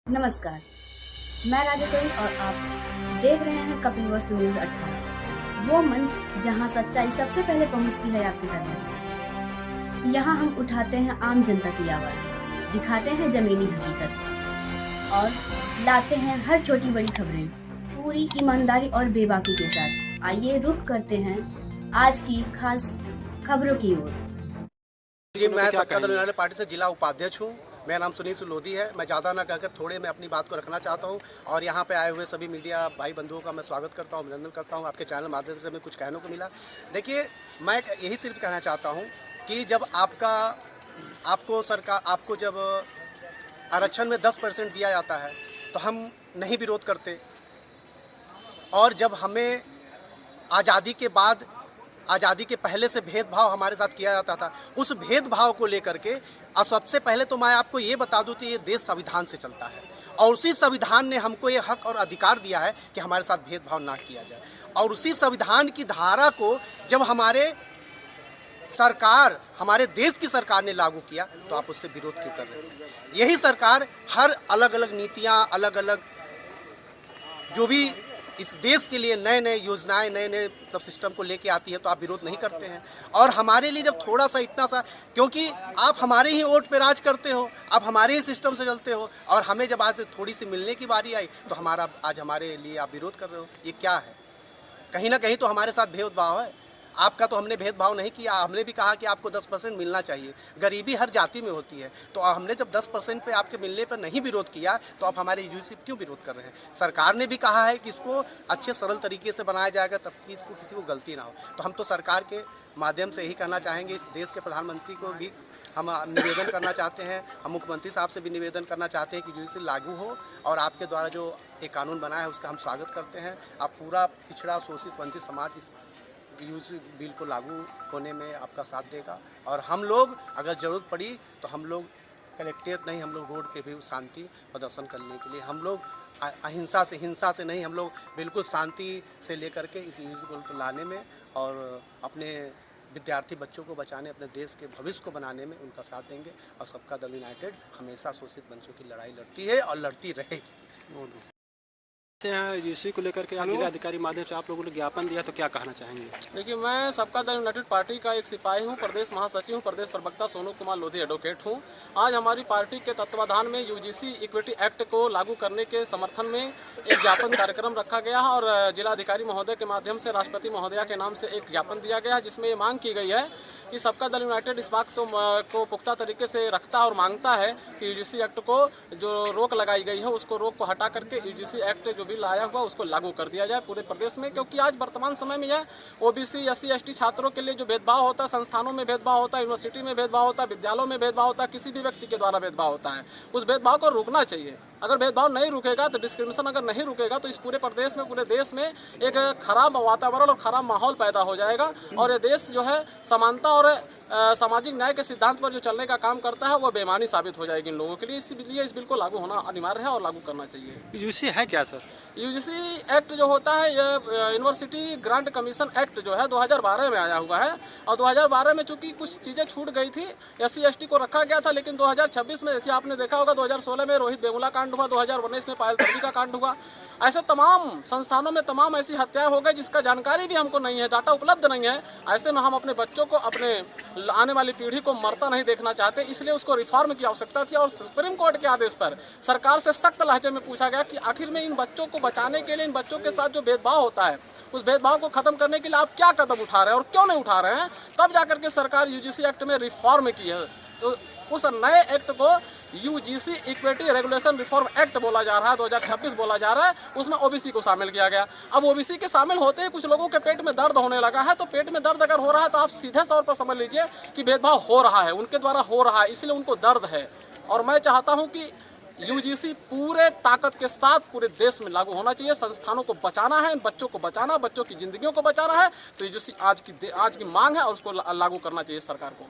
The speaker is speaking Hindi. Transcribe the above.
नमस्कार, मैं राजेश्वरी और आप देख रहे हैं कपिल वस्तु न्यूज 18, वो मंच जहां सच्चाई सबसे पहले पहुंचती है आपके दरवाजे। यहां हम उठाते हैं आम जनता की आवाज, दिखाते हैं जमीनी हकीकत और लाते हैं हर छोटी बड़ी खबरें पूरी ईमानदारी और बेबाकी के साथ। आइए रुक करते हैं आज की खास खबरों की ओर। जी, मैं सबका दल यूनाइटेड पार्टी से जिला उपाध्यक्ष हूँ। मेरा नाम सुनील लोधी है। मैं ज़्यादा ना कहकर थोड़े मैं अपनी बात को रखना चाहता हूँ और यहाँ पे आए हुए सभी मीडिया भाई बंधुओं का मैं स्वागत करता हूँ, अभिनंदन करता हूँ। आपके चैनल माध्यम से हमें कुछ कहने को मिला। देखिए, मैं यही सिर्फ कहना चाहता हूँ कि जब आपको जब आरक्षण में 10% दिया जाता है तो हम नहीं विरोध करते, और जब हमें आज़ादी के पहले से भेदभाव हमारे साथ किया जाता था, उस भेदभाव को लेकर के अब सबसे पहले तो मैं आपको ये बता दूं कि ये देश संविधान से चलता है और उसी संविधान ने हमको ये हक और अधिकार दिया है कि हमारे साथ भेदभाव ना किया जाए। और उसी संविधान की धारा को जब हमारे देश की सरकार ने लागू किया तो आप उससे विरोध क्यों कर रहे हैं? यही सरकार हर अलग अलग नीतियाँ, अलग अलग जो भी इस देश के लिए नए नए योजनाएं, नए नए मतलब सिस्टम को लेके आती है तो आप विरोध नहीं करते हैं। और हमारे लिए जब थोड़ा सा इतना सा, क्योंकि आप हमारे ही वोट पे राज करते हो, आप हमारे ही सिस्टम से चलते हो, और हमें जब आज थोड़ी सी मिलने की बारी आई तो आज हमारे लिए आप विरोध कर रहे हो। ये क्या है? कहीं ना कहीं तो हमारे साथ भेदभाव है। आपका तो हमने भेदभाव नहीं किया। हमने भी कहा कि आपको 10% मिलना चाहिए। गरीबी हर जाति में होती है, तो हमने जब 10% पे आपके मिलने पर नहीं विरोध किया तो आप हमारे यूजीसी क्यों विरोध कर रहे हैं? सरकार ने भी कहा है कि इसको अच्छे सरल तरीके से बनाया जाएगा तब कि इसको किसी को गलती ना हो। तो हम तो सरकार के माध्यम से यही कहना चाहेंगे, इस देश के प्रधानमंत्री को भी हम निवेदन करना चाहते हैं, हम मुख्यमंत्री साहब से भी निवेदन करना चाहते हैं कि यूजीसी लागू हो, और आपके द्वारा जो एक कानून बना है उसका हम स्वागत करते हैं। आप पूरा पिछड़ा, शोषित, वंचित समाज इस यूजीसी बिल को लागू होने में आपका साथ देगा। और हम लोग अगर ज़रूरत पड़ी तो हम लोग कलेक्ट्रेट नहीं, हम लोग रोड पे भी शांति प्रदर्शन करने के लिए, हम लोग हिंसा से नहीं, हम लोग बिल्कुल शांति से लेकर के इस यूजीसी बिल को लाने में और अपने विद्यार्थी बच्चों को बचाने, अपने देश के भविष्य को बनाने में उनका साथ देंगे। और सबका दल यूनाइटेड हमेशा शोषित बच्चों की लड़ाई लड़ती है और लड़ती रहेगी। यूजीसी को लेकर के जिला अधिकारी माध्यम से आप लोगों ने ज्ञापन दिया, तो क्या कहना चाहेंगे? देखिए, मैं सबका दल यूनाइटेड पार्टी का एक सिपाही हूं, प्रदेश महासचिव हूं, प्रदेश प्रवक्ता सोनू कुमार लोधी एडवोकेट हूं। आज हमारी पार्टी के तत्वाधान में यूजीसी इक्विटी एक्ट को लागू करने के समर्थन में एक ज्ञापन कार्यक्रम रखा गया है और जिला अधिकारी महोदय के माध्यम से राष्ट्रपति महोदया के नाम से एक ज्ञापन दिया गया है, जिसमें ये मांग की गई है कि सबका दल यूनाइटेड इस बात को पुख्ता तरीके से रखता और मांगता है कि यूजीसी एक्ट को जो रोक लगाई गई है उसको रोक को हटा करके यूजीसी एक्ट जो बिल आया हुआ उसको लागू कर दिया जाए पूरे प्रदेश में। क्योंकि आज वर्तमान समय में यह ओबीसी, एससी, एसटी छात्रों के लिए जो भेदभाव होता है, संस्थानों में भेदभाव होता है, यूनिवर्सिटी में भेदभाव होता है, विद्यालयों में भेदभाव होता है, किसी भी व्यक्ति के द्वारा भेदभाव होता है, उस भेदभाव को रोकना चाहिए। अगर भेदभाव नहीं रुकेगा तो डिस्क्रिमिनेशन अगर नहीं रुकेगा तो इस पूरे प्रदेश में, पूरे देश में एक खराब वातावरण और खराब माहौल पैदा हो जाएगा और ये देश जो है समानता और सामाजिक न्याय के सिद्धांत पर जो चलने का काम करता है वह बेईमानी साबित हो जाएगी इन लोगों के लिए। इसलिए इस बिल को लागू होना अनिवार्य है और लागू करना चाहिए। यूजीसी है क्या सर? यूजीसी एक्ट जो होता है, ये यूनिवर्सिटी ग्रांट कमीशन एक्ट जो है 2012 में आया हुआ है और 2012 में चूंकि कुछ चीज़ें छूट गई थी, एससी एसटी को रखा गया था, लेकिन 2026 में देखिए, आपने देखा होगा 2016 में रोहित बेमुला कांड हुआ, 2019 में पायल तर्जी का कांड हुआ। ऐसे तमाम संस्थानों में तमाम ऐसी हत्याएं हो गई जिसका जानकारी भी हमको नहीं है, डाटा उपलब्ध नहीं है। ऐसे में हम अपने बच्चों को, अपने आने वाली पीढ़ी को मरता नहीं देखना चाहते, इसलिए उसको रिफॉर्म की आवश्यकता थी। और सुप्रीम कोर्ट के आदेश पर सरकार से सख्त लहजे में पूछा गया कि आखिर में इन बच्चों को बचाने के लिए, इन बच्चों के साथ जो भेदभाव होता है उस भेदभाव को खत्म करने के लिए आप क्या कदम उठा रहे हैं और क्यों नहीं उठा रहे हैं। तब जाकर के सरकार यूजीसी एक्ट में रिफॉर्म की है। तो उस नए एक्ट को UGC equity regulation reform act बोला जा रहा है, 2026 बोला जा रहा है। उसमें ओबीसी को शामिल किया गया। अब ओबीसी के शामिल होते ही कुछ लोगों के पेट में दर्द होने लगा है। तो पेट में दर्द अगर हो रहा है तो आप सीधे तौर पर समझ लीजिए कि भेदभाव हो रहा है, उनके द्वारा हो रहा है, इसलिए उनको दर्द है। और मैं चाहता हूँ कि यूजीसी पूरे ताकत के साथ पूरे देश में लागू होना चाहिए। संस्थानों को बचाना है, इन बच्चों को बचाना, बच्चों की जिंदगियों को बचाना है। तो यूजीसी आज की मांग है और उसको लागू करना चाहिए सरकार को।